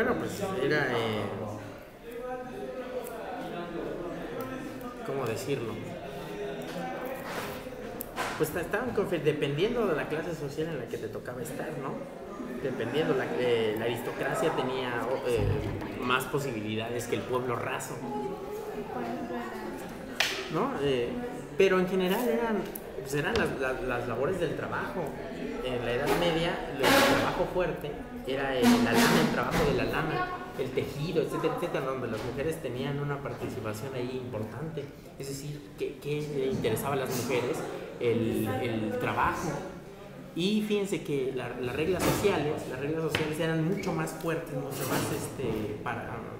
Bueno, pues era, ¿cómo decirlo? Pues estaban dependiendo de la clase social en la que te tocaba estar, ¿no? Dependiendo, la aristocracia tenía más posibilidades que el pueblo raso, ¿no? Pero en general eran las labores del trabajo. En la Edad Media, el trabajo fuerte era el trabajo de la lana, el tejido, etcétera, etcétera, donde las mujeres tenían una participación ahí importante. Es decir, que le interesaba a las mujeres el trabajo. Y fíjense que las reglas sociales eran mucho más fuertes, mucho más,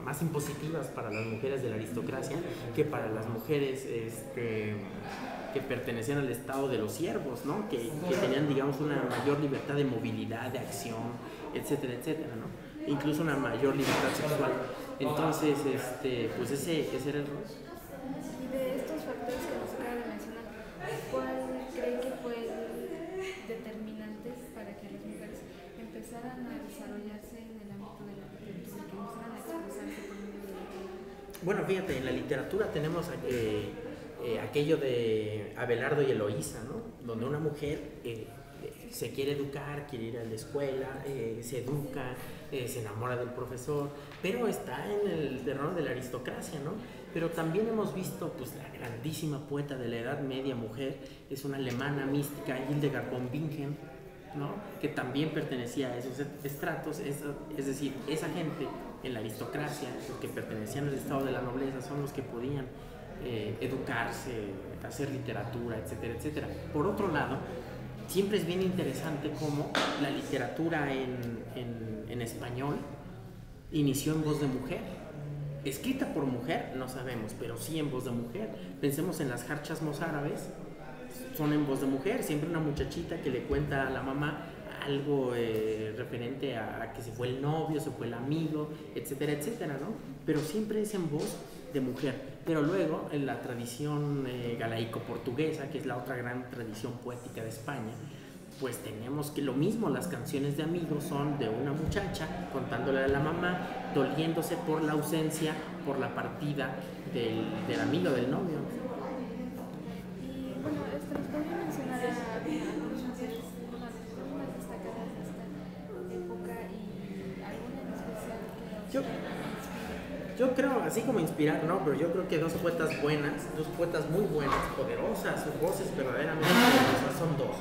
más impositivas para las mujeres de la aristocracia que para las mujeres que pertenecían al estado de los siervos, ¿no? Que tenían, digamos, una mayor libertad de movilidad, de acción, etcétera, etcétera, ¿no? Incluso una mayor libertad sexual. Entonces, pues ese era el rol. Y de estos factores que nos acaba de mencionar, ¿cuál cree que fue el determinante para que las mujeres empezaran a desarrollarse en el ámbito de la literatura, que empezaran a expresarse por medio de la literatura? Bueno, fíjate, en la literatura tenemos aquello de Abelardo y Eloísa, ¿no? Donde una mujer se quiere educar, quiere ir a la escuela, se educa, se enamora del profesor, pero está en el terreno de la aristocracia, ¿no? Pero también hemos visto, pues, la grandísima poeta de la Edad Media, mujer, es una alemana mística, Hildegard von Bingen, ¿no? Que también pertenecía a esos estratos, es decir, esa gente en la aristocracia, los que pertenecían al estado de la nobleza, son los que podían educarse, hacer literatura, etcétera, etcétera. Por otro lado, siempre es bien interesante cómo la literatura en español inició en voz de mujer. Escrita por mujer, no sabemos, pero sí en voz de mujer. Pensemos en las jarchas mozárabes, son en voz de mujer. Siempre una muchachita que le cuenta a la mamá algo referente a que se fue el novio, se fue el amigo, etcétera, etcétera, ¿no? Pero siempre es en voz de mujer. Pero luego, en la tradición galaico-portuguesa, que es la otra gran tradición poética de España, pues tenemos que lo mismo, las canciones de amigos son de una muchacha contándole a la mamá, doliéndose por la ausencia, por la partida del amigo, del novio. Y bueno, nos podría mencionar a algunas mujeres más destacadas de esta época y alguna en especial que nos inspire. Yo creo, así como inspirar, no, pero yo creo que dos poetas muy buenas, poderosas, sus voces verdaderamente poderosas, son dos.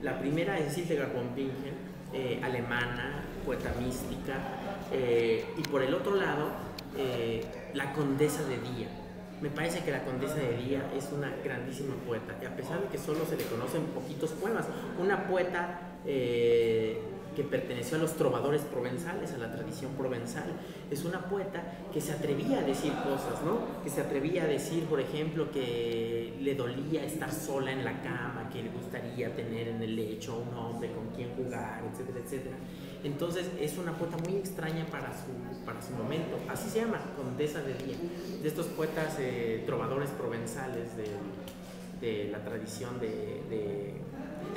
La primera es Hildegard von Bingen, alemana, poeta mística, y por el otro lado, la Condesa de Día. Me parece que la Condesa de Día es una grandísima poeta, y a pesar de que solo se le conocen poquitos poemas, una poeta que perteneció a los trovadores provenzales, a la tradición provenzal. Es una poeta que se atrevía a decir cosas, ¿no? Que se atrevía a decir, por ejemplo, que le dolía estar sola en la cama, que le gustaría tener en el lecho un hombre con quien jugar, etcétera, etcétera. Entonces es una poeta muy extraña para su momento. Así se llama, Condesa de Día, de estos poetas trovadores provenzales de la tradición de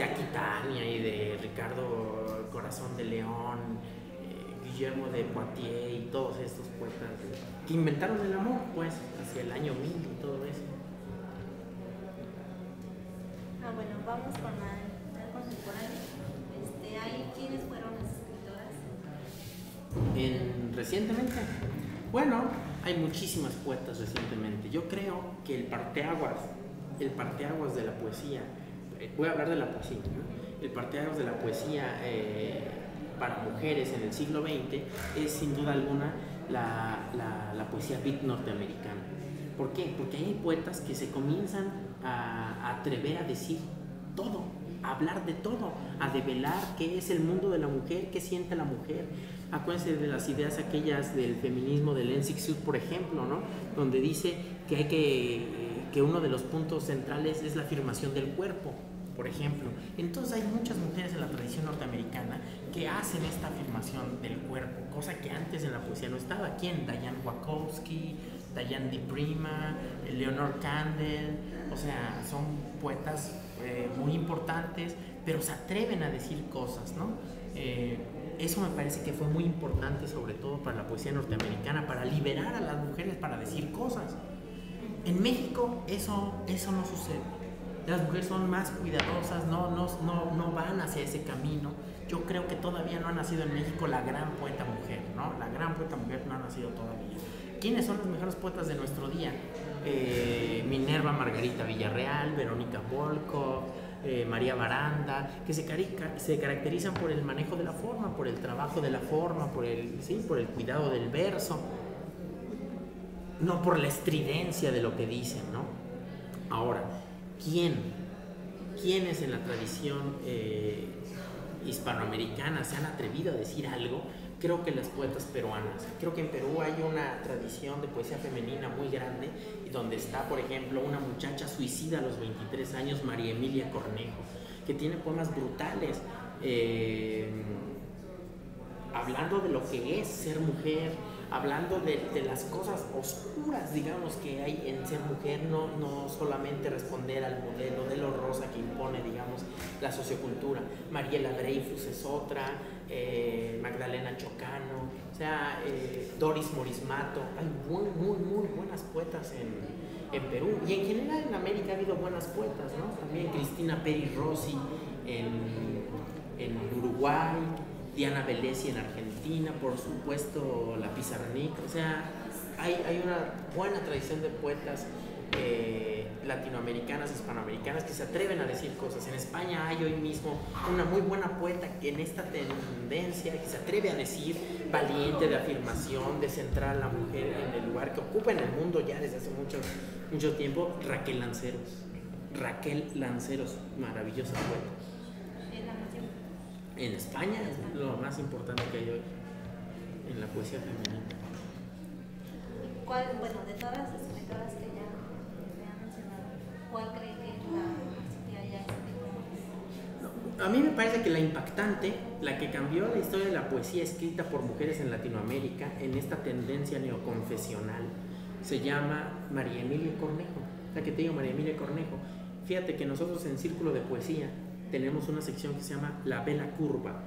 Aquitania y de Ricardo Corazón de León, Guillermo de Poitiers y todos estos poetas que inventaron el amor, pues, hacia el año 1000 y todo eso. Bueno, vamos con la contemporánea. ¿Quiénes fueron las escritoras? Recientemente, bueno, hay muchísimas poetas recientemente. Yo creo que el parteaguas de la poesía, voy a hablar de la poesía, ¿no? El parteaguas de la poesía para mujeres en el siglo XX es sin duda alguna la poesía beat norteamericana. ¿Por qué? Porque hay poetas que se comienzan a atrever a decir todo, a hablar de todo, a develar qué es el mundo de la mujer, qué siente la mujer. Acuérdense de las ideas aquellas del feminismo de Len Sixsud, por ejemplo, ¿no? Donde dice que hay que uno de los puntos centrales es la afirmación del cuerpo, por ejemplo. Entonces hay muchas mujeres en la tradición norteamericana que hacen esta afirmación del cuerpo, cosa que antes en la poesía no estaba. ¿Quién? Diane Wachowski, Diane di Prima, Leonore Candel, o sea, son poetas muy importantes, pero se atreven a decir cosas, ¿no? eso me parece que fue muy importante, sobre todo para la poesía norteamericana, para liberar a las mujeres, para decir cosas. En México eso no sucede. Las mujeres son más cuidadosas, no van hacia ese camino. Yo creo que todavía no ha nacido en México la gran poeta mujer, ¿no? La gran poeta mujer no ha nacido todavía. ¿Quiénes son las mejores poetas de nuestro día? Minerva Margarita Villarreal, Verónica Volkov, María Baranda, que se caracterizan por el manejo de la forma, por el trabajo de la forma, por el cuidado del verso, no por la estridencia de lo que dicen, ¿no? Ahora, ¿quiénes en la tradición hispanoamericana se han atrevido a decir algo? Creo que las poetas peruanas. Creo que en Perú hay una tradición de poesía femenina muy grande, donde está, por ejemplo, una muchacha suicida a los 23 años, María Emilia Cornejo, que tiene poemas brutales, hablando de lo que es ser mujer, hablando de las cosas oscuras, digamos, que hay en ser mujer, no solamente responder al modelo rosa que impone, digamos, la sociocultura. Mariela Dreyfus es otra, Magdalena Chocano, o sea, Doris Morismato. Hay muy buenas poetas en Perú, y en general en América ha habido buenas poetas, ¿no? También Cristina Peri Rossi en Uruguay, Diana Velesi en Argentina, por supuesto la Pizarnik. O sea, hay una buena tradición de poetas latinoamericanas, hispanoamericanas, que se atreven a decir cosas. En España hay hoy mismo una muy buena poeta que en esta tendencia, que se atreve a decir, valiente, de afirmación, de centrar a la mujer en el lugar que ocupa en el mundo ya desde hace mucho tiempo, Raquel Lanceros, maravillosa poeta. En España es lo más importante que hay hoy en la poesía femenina. Bueno, de todas las escritoras que ya me han mencionado, ¿cuál cree que es la que haya escrito? A mí me parece que la impactante, la que cambió la historia de la poesía escrita por mujeres en Latinoamérica, en esta tendencia neoconfesional, se llama María Emilia Cornejo. La que te digo, María Emilia Cornejo. Fíjate que nosotros en Círculo de Poesía tenemos una sección que se llama La Bella Curva,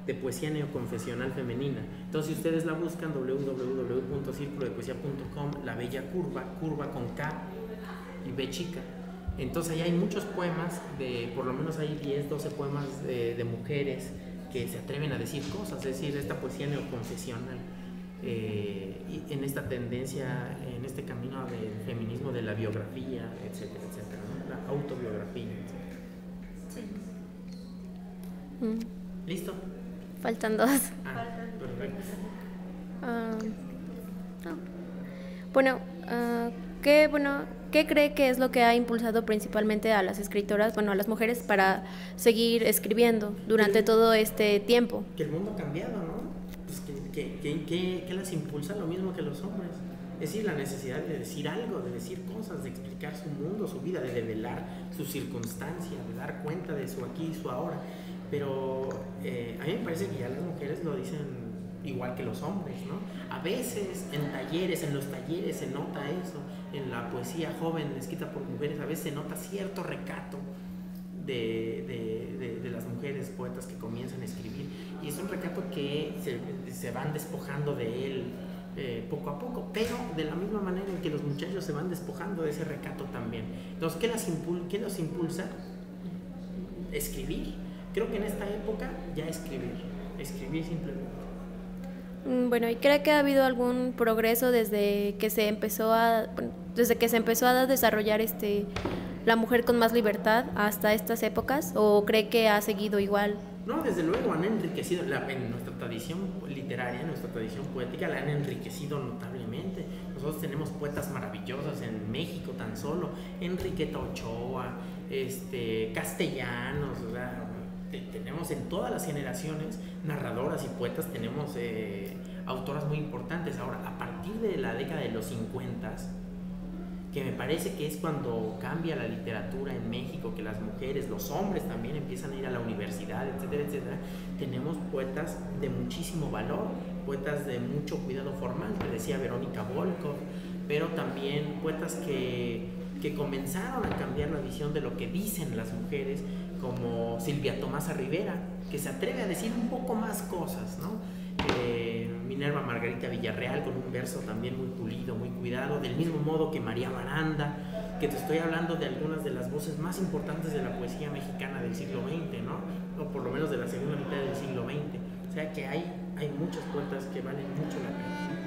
de poesía neoconfesional femenina. Entonces, si ustedes la buscan, www.circulodepoesia.com, La Bella Curva con K y B chica. Entonces, ahí hay muchos poemas, por lo menos hay 10, 12 poemas de mujeres que se atreven a decir cosas, es decir, esta poesía neoconfesional, y en esta tendencia, en este camino del feminismo, de la biografía, etcétera, etcétera, ¿no? La autobiografía, etcétera. ¿Listo? Faltan dos. Perfecto. ¿Qué cree que es lo que ha impulsado principalmente a las escritoras, a las mujeres, para seguir escribiendo durante todo este tiempo? Que el mundo ha cambiado, ¿no? Pues que las impulsa lo mismo que los hombres. Es decir, la necesidad de decir algo, de decir cosas, de explicar su mundo, su vida, de develar sus circunstancias, de dar cuenta de su aquí y su ahora. Pero a mí me parece que ya las mujeres lo dicen igual que los hombres, ¿no? A veces en los talleres se nota eso, en la poesía joven escrita por mujeres, a veces se nota cierto recato de las mujeres poetas que comienzan a escribir, y es un recato que se van despojando de él poco a poco, pero de la misma manera en que los muchachos se van despojando de ese recato también. Entonces, ¿qué los impulsa? Escribir. Creo que en esta época ya escribir simplemente. Bueno, ¿y cree que ha habido algún progreso desde que se empezó a desarrollar la mujer con más libertad hasta estas épocas, o cree que ha seguido igual? No, desde luego han enriquecido en nuestra tradición literaria, en nuestra tradición poética, la han enriquecido notablemente. Nosotros tenemos poetas maravillosas en México tan solo, Enriqueta Ochoa, Castellanos, o sea, tenemos en todas las generaciones narradoras y poetas, tenemos autoras muy importantes. Ahora, a partir de la década de los 50, que me parece que es cuando cambia la literatura en México, que las mujeres, los hombres también empiezan a ir a la universidad, etcétera, etcétera, tenemos poetas de muchísimo valor, poetas de mucho cuidado formal, te decía Verónica Volkov, pero también poetas que comenzaron a cambiar la visión de lo que dicen las mujeres, como Silvia Tomasa Rivera, que se atreve a decir un poco más cosas, ¿no? Minerva Margarita Villarreal, con un verso también muy pulido, muy cuidado, del mismo modo que María Baranda, que te estoy hablando de algunas de las voces más importantes de la poesía mexicana del siglo XX, ¿no? O por lo menos de la segunda mitad del siglo XX. O sea que hay muchos poetas que valen mucho la pena.